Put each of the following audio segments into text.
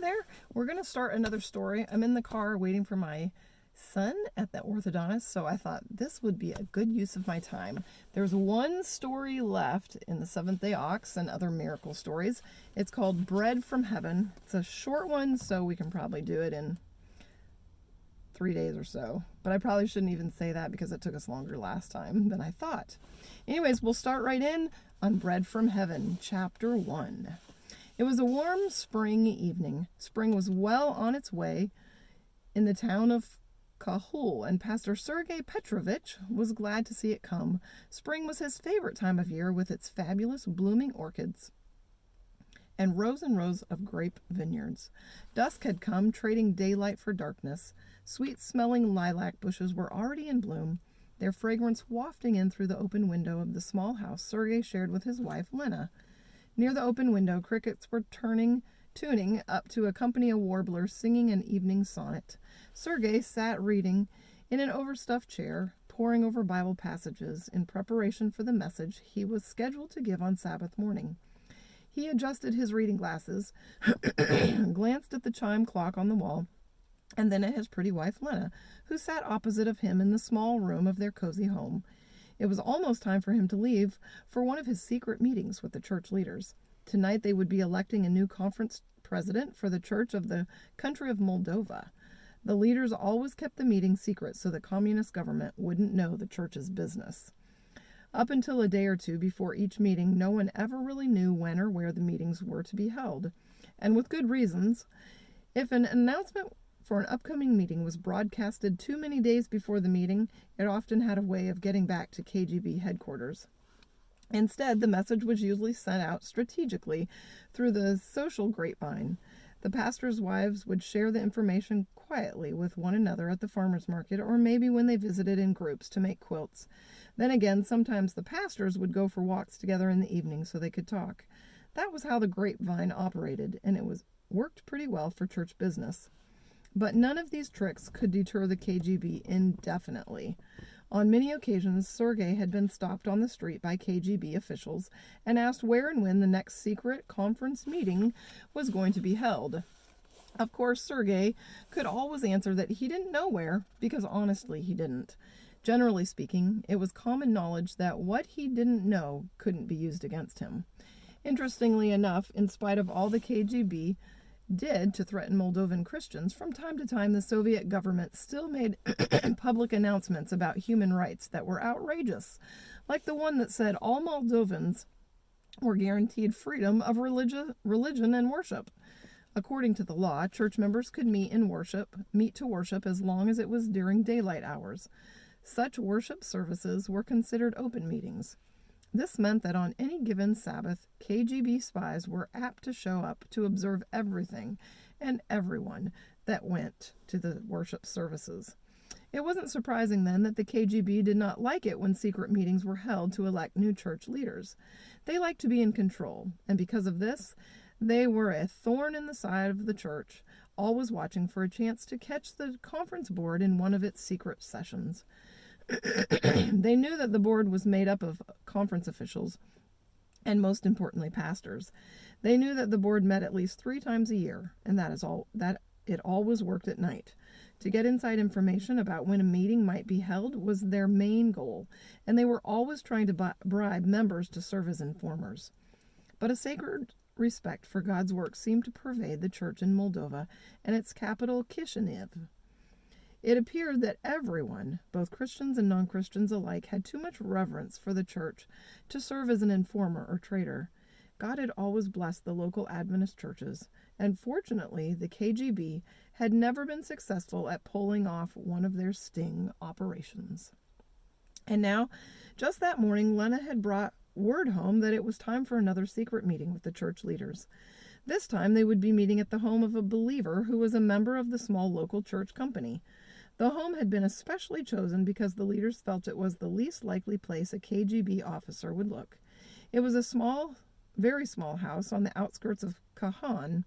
there. We're going to start another story. I'm in the car waiting for my son at the orthodontist, so I thought this would be a good use of my time. There's one story left in the Seventh-day Ox and Other Miracle Stories. It's called Bread from Heaven. It's a short one, so we can probably do it in 3 days or so. But I probably shouldn't even say that because it took us longer last time than I thought. Anyways, we'll start right in on Bread from Heaven, Chapter 1. It was a warm spring evening. Spring was well on its way in the town of Kahul, and Pastor Sergei Petrovich was glad to see it come. Spring was his favorite time of year, with its fabulous blooming orchids and rows of grape vineyards. Dusk had come, trading daylight for darkness. Sweet-smelling lilac bushes were already in bloom, their fragrance wafting in through the open window of the small house Sergei shared with his wife, Lena. Near the open window, crickets were tuning up to accompany a warbler singing an evening sonnet. Sergei sat reading in an overstuffed chair, poring over Bible passages in preparation for the message he was scheduled to give on Sabbath morning. He adjusted his reading glasses, glanced at the chime clock on the wall, and then at his pretty wife Lena, who sat opposite of him in the small room of their cozy home. It was almost time for him to leave for one of his secret meetings with the church leaders. Tonight they would be electing a new conference president for the Church of the country of Moldova. The leaders always kept the meeting secret so the communist government wouldn't know the church's business. Up until a day or two before each meeting, no one ever really knew when or where the meetings were to be held, and with good reasons. If an announcement for an upcoming meeting was broadcasted too many days before the meeting, it often had a way of getting back to KGB headquarters. Instead, the message was usually sent out strategically through the social grapevine. The pastors' wives would share the information quietly with one another at the farmers' market, or maybe when they visited in groups to make quilts. Then again, sometimes the pastors would go for walks together in the evening so they could talk. That was how the grapevine operated, and it worked pretty well for church business. But none of these tricks could deter the KGB indefinitely. On many occasions, Sergei had been stopped on the street by KGB officials and asked where and when the next secret conference meeting was going to be held. Of course, Sergei could always answer that he didn't know where, because honestly, he didn't. Generally speaking, it was common knowledge that what he didn't know couldn't be used against him. Interestingly enough, in spite of all the KGB did to threaten Moldovan Christians, from time to time the Soviet government still made public announcements about human rights that were outrageous, like the one that said all Moldovans were guaranteed freedom of religion and worship. According to the law, church members could meet to worship as long as it was during daylight hours. Such worship services were considered open meetings. This meant that on any given Sabbath, KGB spies were apt to show up to observe everything and everyone that went to the worship services. It wasn't surprising then that the KGB did not like it when secret meetings were held to elect new church leaders. They liked to be in control, and because of this, they were a thorn in the side of the church, always watching for a chance to catch the conference board in one of its secret sessions. They knew that the board was made up of conference officials and, most importantly, pastors. They knew that the board met at least 3 times a year, and that it always worked at night. To get inside information about when a meeting might be held was their main goal, and they were always trying to bribe members to serve as informers. But a sacred respect for God's work seemed to pervade the church in Moldova and its capital, Chisinau. It appeared that everyone, both Christians and non-Christians alike, had too much reverence for the church to serve as an informer or traitor. God had always blessed the local Adventist churches, and fortunately, the KGB had never been successful at pulling off one of their sting operations. And now, just that morning, Lena had brought word home that it was time for another secret meeting with the church leaders. This time, they would be meeting at the home of a believer who was a member of the small local church company. The home had been especially chosen because the leaders felt it was the least likely place a KGB officer would look. It was a very small house on the outskirts of Kahan,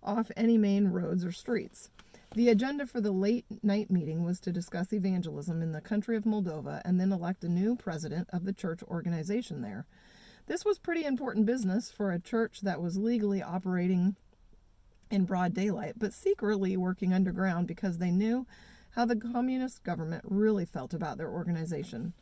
off any main roads or streets. The agenda for the late-night meeting was to discuss evangelism in the country of Moldova and then elect a new president of the church organization there. This was pretty important business for a church that was legally operating in broad daylight, but secretly working underground because they knew how the communist government really felt about their organization.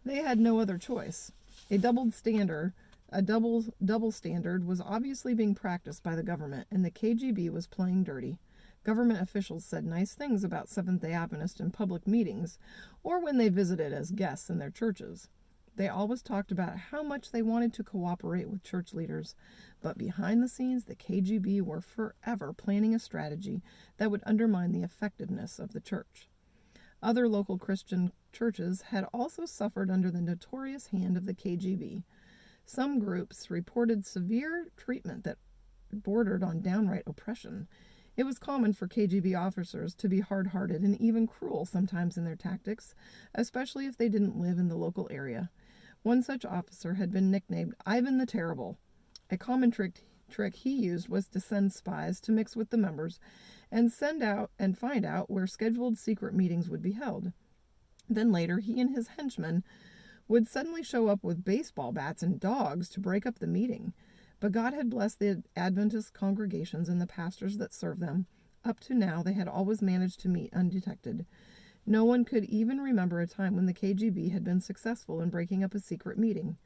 They had no other choice. A double standard was obviously being practiced by the government, and the KGB was playing dirty. Government officials said nice things about Seventh-day Adventists in public meetings or when they visited as guests in their churches. They always talked about how much they wanted to cooperate with church leaders, but behind the scenes, the KGB were forever planning a strategy that would undermine the effectiveness of the church. Other local Christian churches had also suffered under the notorious hand of the KGB. Some groups reported severe treatment that bordered on downright oppression. It was common for KGB officers to be hard-hearted and even cruel sometimes in their tactics, especially if they didn't live in the local area. One such officer had been nicknamed Ivan the Terrible. A common trick he used was to send spies to mix with the members and find out where scheduled secret meetings would be held. Then later, he and his henchmen would suddenly show up with baseball bats and dogs to break up the meeting. But God had blessed the Adventist congregations and the pastors that served them. Up to now, they had always managed to meet undetected. No one could even remember a time when the KGB had been successful in breaking up a secret meeting.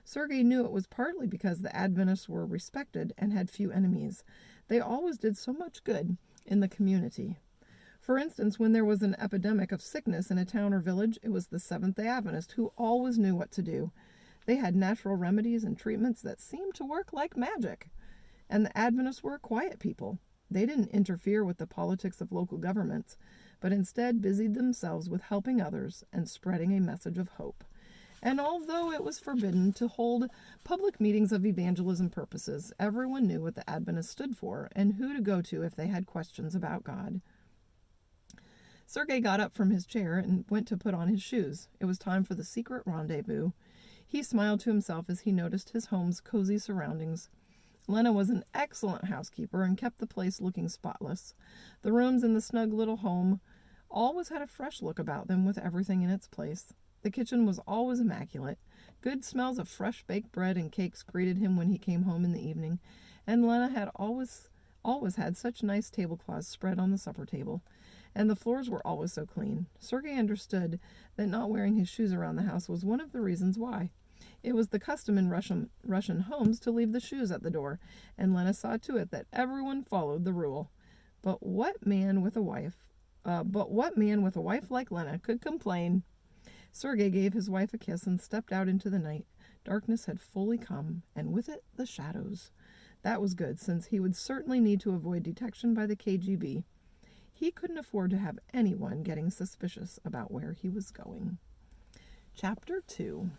Sergei knew it was partly because the Adventists were respected and had few enemies. They always did so much good in the community. For instance, when there was an epidemic of sickness in a town or village, it was the Seventh-day Adventists who always knew what to do. They had natural remedies and treatments that seemed to work like magic. And the Adventists were quiet people. They didn't interfere with the politics of local governments, but instead busied themselves with helping others and spreading a message of hope. And although it was forbidden to hold public meetings of evangelism purposes, everyone knew what the Adventists stood for and who to go to if they had questions about God. Sergei got up from his chair and went to put on his shoes. It was time for the secret rendezvous. He smiled to himself as he noticed his home's cozy surroundings. Lena was an excellent housekeeper and kept the place looking spotless. The rooms in the snug little home always had a fresh look about them with everything in its place. The kitchen was always immaculate. Good smells of fresh baked bread and cakes greeted him when he came home in the evening, and Lena had always had such nice tablecloths spread on the supper table, and the floors were always so clean. Sergei understood that not wearing his shoes around the house was one of the reasons why. It was the custom in Russian homes to leave the shoes at the door, and Lena saw to it that everyone followed the rule. But what man with a wife like Lena could complain? Sergei gave his wife a kiss and stepped out into the night. Darkness had fully come, and with it the shadows. That was good, since he would certainly need to avoid detection by the KGB. He couldn't afford to have anyone getting suspicious about where he was going. Chapter 2.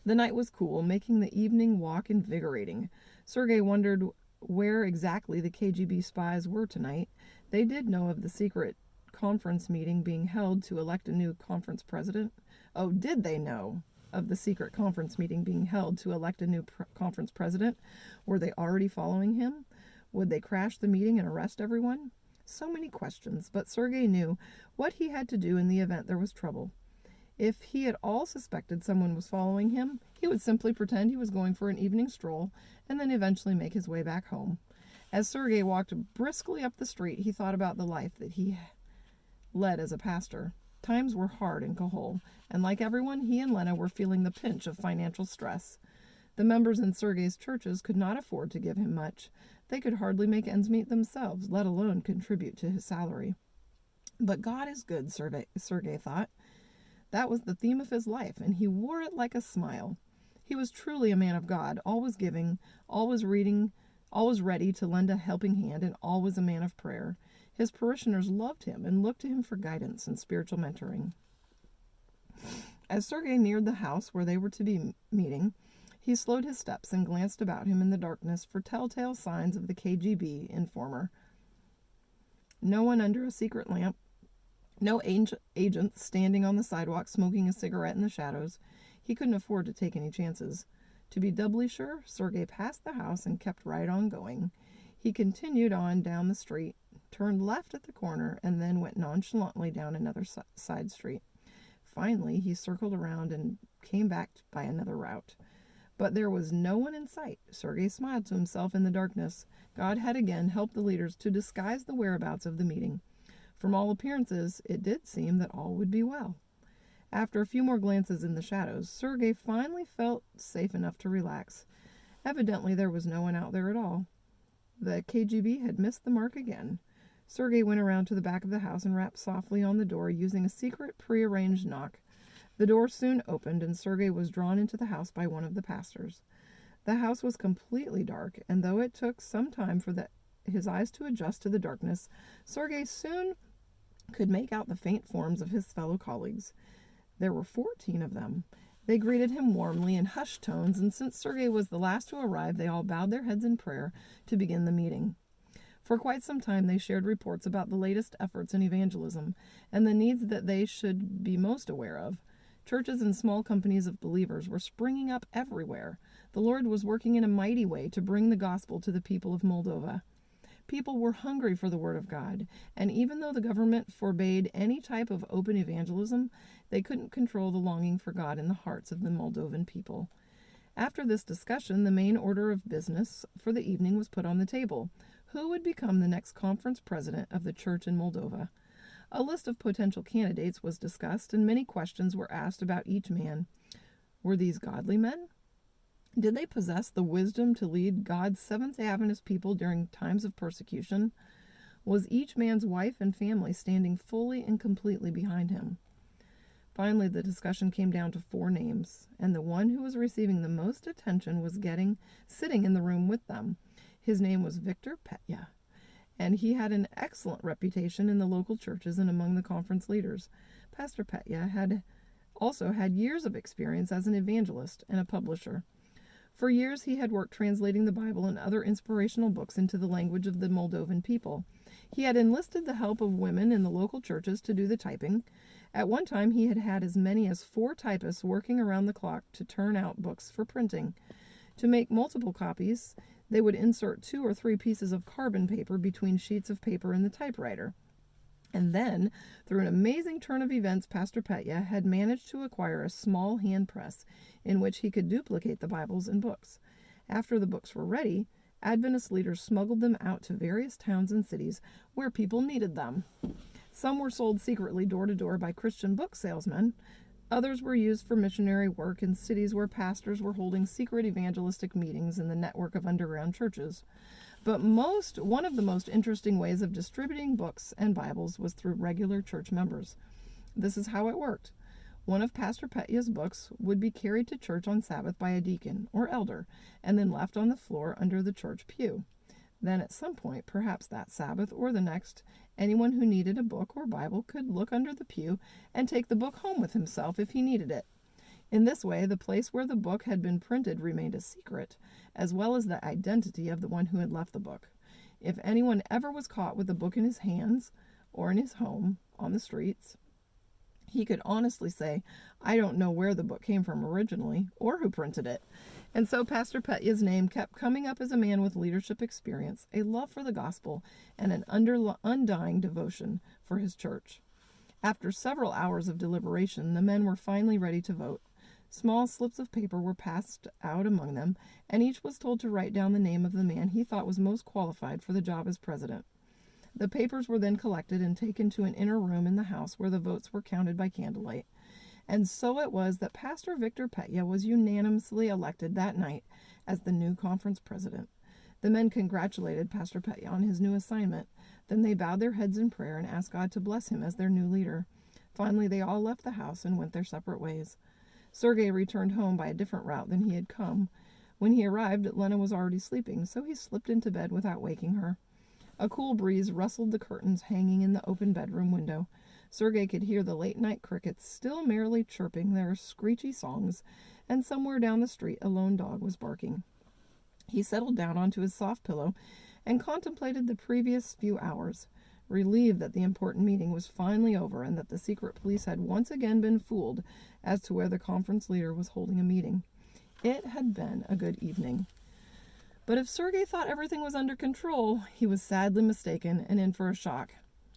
The night was cool, making the evening walk invigorating. Sergei wondered where exactly the KGB spies were tonight. They did know of the secret conference meeting being held to elect a new conference president. Oh, did they know of the secret conference meeting being held to elect a new conference president? Were they already following him? Would they crash the meeting and arrest everyone? So many questions, but Sergei knew what he had to do in the event there was trouble. If he at all suspected someone was following him, he would simply pretend he was going for an evening stroll and then eventually make his way back home. As Sergei walked briskly up the street, he thought about the life that he led as a pastor. Times were hard in Cahol, and like everyone, he and Lena were feeling the pinch of financial stress. The members in Sergei's churches could not afford to give him much. They could hardly make ends meet themselves, let alone contribute to his salary. But God is good, Sergei thought. That was the theme of his life, and he wore it like a smile. He was truly a man of God, always giving, always reading, always ready to lend a helping hand, and always a man of prayer. His parishioners loved him and looked to him for guidance and spiritual mentoring. As Sergei neared the house where they were to be meeting, he slowed his steps and glanced about him in the darkness for telltale signs of the KGB informer. No one under a secret lamp, no agent standing on the sidewalk smoking a cigarette in the shadows. He couldn't afford to take any chances. To be doubly sure, Sergei passed the house and kept right on going. He continued on down the street, turned left at the corner, and then went nonchalantly down another side street. Finally, he circled around and came back by another route. But there was no one in sight. Sergei smiled to himself in the darkness. God had again helped the leaders to disguise the whereabouts of the meeting. From all appearances, it did seem that all would be well. After a few more glances in the shadows, Sergei finally felt safe enough to relax. Evidently, there was no one out there at all. The KGB had missed the mark again. Sergei went around to the back of the house and rapped softly on the door using a secret prearranged knock. The door soon opened, and Sergei was drawn into the house by one of the pastors. The house was completely dark, and though it took some time for his eyes to adjust to the darkness, Sergei soon could make out the faint forms of his fellow colleagues. There were 14 of them. They greeted him warmly in hushed tones, and since Sergei was the last to arrive, they all bowed their heads in prayer to begin the meeting. For quite some time they shared reports about the latest efforts in evangelism and the needs that they should be most aware of. Churches and small companies of believers were springing up everywhere. The Lord was working in a mighty way to bring the gospel to the people of Moldova. People were hungry for the Word of God, and even though the government forbade any type of open evangelism, they couldn't control the longing for God in the hearts of the Moldovan people. After this discussion, the main order of business for the evening was put on the table. Who would become the next conference president of the church in Moldova? A list of potential candidates was discussed, and many questions were asked about each man. Were these godly men? Did they possess the wisdom to lead God's Seventh-day Adventist people during times of persecution? Was each man's wife and family standing fully and completely behind him? Finally, the discussion came down to 4 names, and the one who was receiving the most attention was sitting in the room with them. His name was Victor Petya, and he had an excellent reputation in the local churches and among the conference leaders. Pastor Petya had also had years of experience as an evangelist and a publisher. For years he had worked translating the Bible and other inspirational books into the language of the Moldovan people. He had enlisted the help of women in the local churches to do the typing. At one time he had had as many as 4 typists working around the clock to turn out books for printing. To make multiple copies, they would insert 2 or 3 pieces of carbon paper between sheets of paper in the typewriter. And then, through an amazing turn of events, Pastor Petya had managed to acquire a small hand press in which he could duplicate the Bibles and books. After the books were ready, Adventist leaders smuggled them out to various towns and cities where people needed them. Some were sold secretly door to door by Christian book salesmen. Others were used for missionary work in cities where pastors were holding secret evangelistic meetings in the network of underground churches. But one of the most interesting ways of distributing books and Bibles was through regular church members. This is how it worked. One of Pastor Petya's books would be carried to church on Sabbath by a deacon or elder and then left on the floor under the church pew. Then at some point, perhaps that Sabbath or the next, anyone who needed a book or Bible could look under the pew and take the book home with himself if he needed it. In this way, the place where the book had been printed remained a secret, as well as the identity of the one who had left the book. If anyone ever was caught with the book in his hands or in his home on the streets, he could honestly say, "I don't know where the book came from originally or who printed it." And so Pastor Petya's name kept coming up as a man with leadership experience, a love for the gospel, and an undying devotion for his church. After several hours of deliberation, the men were finally ready to vote. Small slips of paper were passed out among them, and each was told to write down the name of the man he thought was most qualified for the job as president. The papers were then collected and taken to an inner room in the house where the votes were counted by candlelight. And so it was that Pastor Victor Petya was unanimously elected that night as the new conference president. The men congratulated Pastor Petya on his new assignment. Then they bowed their heads in prayer and asked God to bless him as their new leader. Finally, they all left the house and went their separate ways. Sergei returned home by a different route than he had come. When he arrived, Lena was already sleeping, so he slipped into bed without waking her. A cool breeze rustled the curtains hanging in the open bedroom window. Sergei could hear the late-night crickets still merrily chirping their screechy songs, and somewhere down the street a lone dog was barking. He settled down onto his soft pillow and contemplated the previous few hours, relieved that the important meeting was finally over and that the secret police had once again been fooled as to where the conference leader was holding a meeting. It had been a good evening. But if Sergei thought everything was under control, he was sadly mistaken and in for a shock.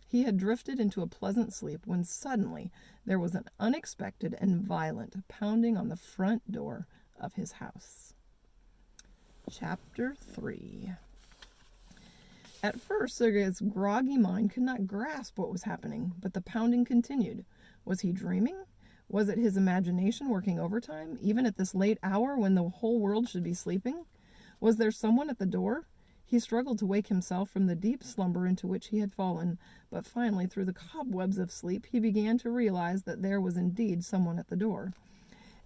He had drifted into a pleasant sleep when suddenly there was an unexpected and violent pounding on the front door of his house. Chapter 3. At first, Sergei's groggy mind could not grasp what was happening, but the pounding continued. Was he dreaming? Was it his imagination working overtime, even at this late hour when the whole world should be sleeping? Was there someone at the door? He struggled to wake himself from the deep slumber into which he had fallen, but finally, through the cobwebs of sleep, he began to realize that there was indeed someone at the door.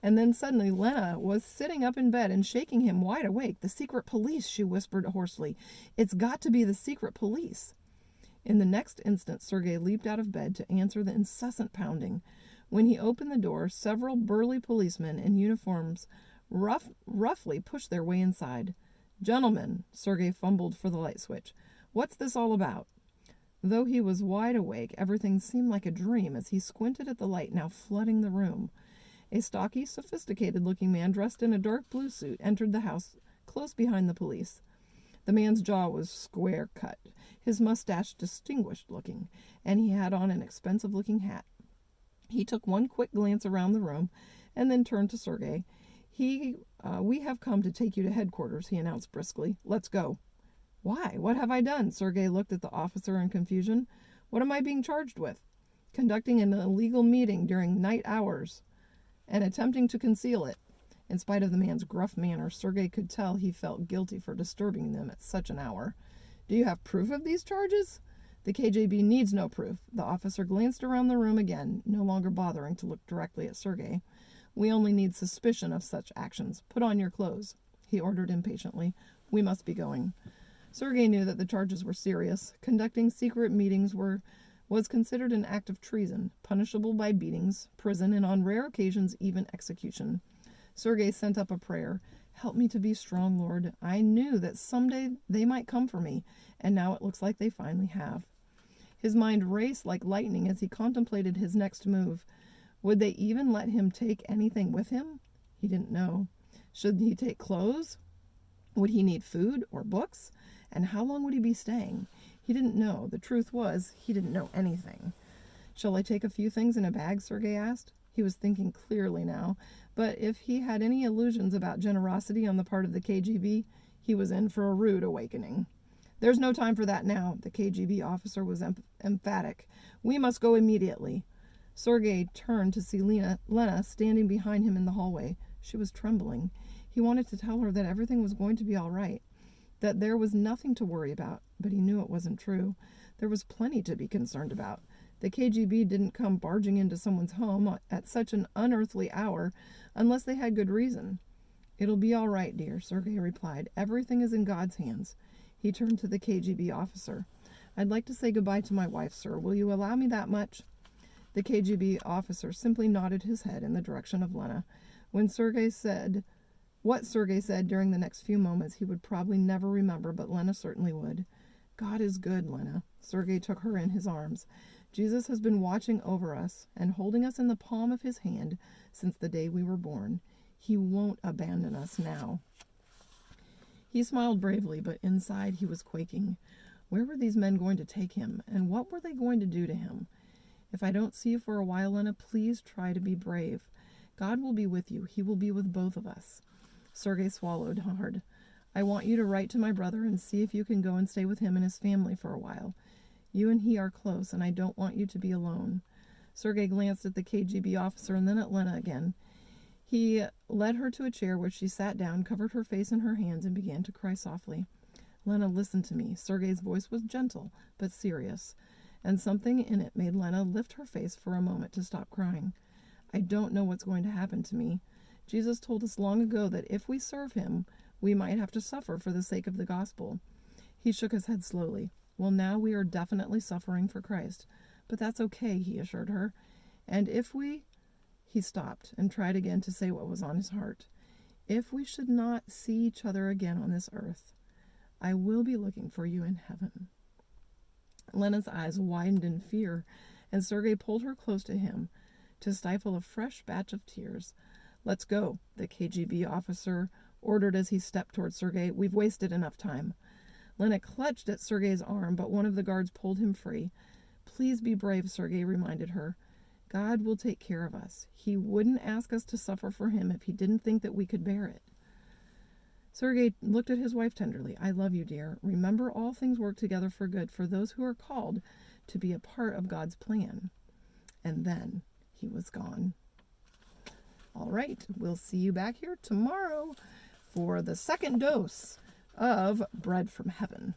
And then suddenly Lena was sitting up in bed and shaking him wide awake. "The secret police," she whispered hoarsely. "It's got to be the secret police." In the next instant, Sergei leaped out of bed to answer the incessant pounding. When he opened the door, several burly policemen in uniforms roughly pushed their way inside. "Gentlemen," Sergei fumbled for the light switch. "What's this all about?" Though he was wide awake, everything seemed like a dream as he squinted at the light now flooding the room. A stocky, sophisticated-looking man dressed in a dark blue suit entered the house close behind the police. The man's jaw was square-cut, his mustache distinguished-looking, and he had on an expensive-looking hat. He took one quick glance around the room and then turned to Sergei. "We have come to take you to headquarters," he announced briskly. "Let's go." "Why? What have I done?" Sergei looked at the officer in confusion. "What am I being charged with?" "Conducting an illegal meeting during night hours and attempting to conceal it." In spite of the man's gruff manner, Sergei could tell he felt guilty for disturbing them at such an hour. "Do you have proof of these charges?" "The KGB needs no proof." The officer glanced around the room again, no longer bothering to look directly at Sergei. "We only need suspicion of such actions. Put on your clothes," he ordered impatiently. "We must be going." Sergei knew that the charges were serious. Conducting secret meetings was considered an act of treason, punishable by beatings, prison, and on rare occasions even execution. Sergei sent up a prayer. "Help me to be strong, Lord. I knew that someday they might come for me, and now it looks like they finally have." His mind raced like lightning as he contemplated his next move. Would they even let him take anything with him? He didn't know. Should he take clothes? Would he need food or books? And how long would he be staying? He didn't know. The truth was, he didn't know anything. "Shall I take a few things in a bag?" Sergei asked. He was thinking clearly now, but if he had any illusions about generosity on the part of the KGB, he was in for a rude awakening. "There's no time for that now," the KGB officer was emphatic. "We must go immediately." Sergei turned to see Lena standing behind him in the hallway. She was trembling. He wanted to tell her that everything was going to be all right, that there was nothing to worry about, but he knew it wasn't true. There was plenty to be concerned about. The KGB didn't come barging into someone's home at such an unearthly hour unless they had good reason. "It'll be all right, dear," Sergei replied. "Everything is in God's hands." He turned to the KGB officer. "I'd like to say goodbye to my wife, sir. Will you allow me that much?" The KGB officer simply nodded his head in the direction of Lena. What Sergei said during the next few moments he would probably never remember, but Lena certainly would. "God is good, Lena." Sergei took her in his arms. "Jesus has been watching over us and holding us in the palm of his hand since the day we were born. He won't abandon us now." He smiled bravely, but inside he was quaking. Where were these men going to take him, and what were they going to do to him? "If I don't see you for a while, Lena, please try to be brave. God will be with you. He will be with both of us." Sergei swallowed hard. "I want you to write to my brother and see if you can go and stay with him and his family for a while. You and he are close, and I don't want you to be alone." Sergei glanced at the KGB officer and then at Lena again. He led her to a chair where she sat down, covered her face in her hands, and began to cry softly. "Lena, listen to me." Sergei's voice was gentle but serious, and something in it made Lena lift her face for a moment to stop crying. "I don't know what's going to happen to me. Jesus told us long ago that if we serve him, we might have to suffer for the sake of the gospel." He shook his head slowly. "Well, now we are definitely suffering for Christ, but that's okay," he assured her. "And if we—" He stopped and tried again to say what was on his heart. "If we should not see each other again on this earth, I will be looking for you in heaven." Lena's eyes widened in fear, and Sergei pulled her close to him to stifle a fresh batch of tears. "Let's go," the KGB officer ordered as he stepped toward Sergei. "We've wasted enough time." Lena clutched at Sergei's arm, but one of the guards pulled him free. "Please be brave," Sergei reminded her. "God will take care of us. He wouldn't ask us to suffer for him if he didn't think that we could bear it." Sergei looked at his wife tenderly. I love you, dear. Remember, all things work together for good for those who are called to be a part of God's plan. And then he was gone. All right, we'll see you back here tomorrow for the second dose of Bread from Heaven.